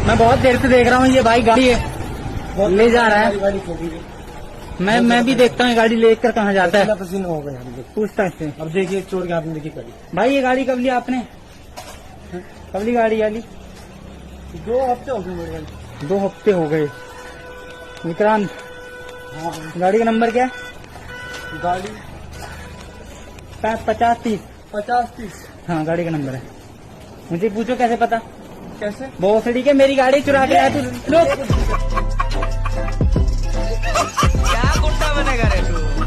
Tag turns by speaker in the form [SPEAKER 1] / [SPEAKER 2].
[SPEAKER 1] मैं बहुत देर से देख रहा हूँ ये भाई गाड़ी ले जा रहा है। मैं भी देखता हूँ गाड़ी लेकर कहाँ जाता है।
[SPEAKER 2] पसीना हो गया
[SPEAKER 1] पूछता है।
[SPEAKER 2] अब देखिए चोर के हाथ में देखिए गाड़ी।
[SPEAKER 1] भाई ये गाड़ी कब लिया आपने? कब ली गाड़ी वाली?
[SPEAKER 2] 2 हफ्ते हो गए मेरे गाड़ी।
[SPEAKER 1] 2 हफ्ते हो गए। विक्रांत,
[SPEAKER 2] हाँ
[SPEAKER 1] गाड़ी का नंबर क्या है?
[SPEAKER 2] गाड़ी
[SPEAKER 1] 50-30।
[SPEAKER 2] 50-30।
[SPEAKER 1] हाँ गाड़ी का नंबर है। मुझे पूछो कैसे पता?
[SPEAKER 2] कैसे?
[SPEAKER 1] बहुत सड़ी के मेरी गाड़ी चुरा के आया तू।
[SPEAKER 3] क्या गुंडा बनेगा रे तू?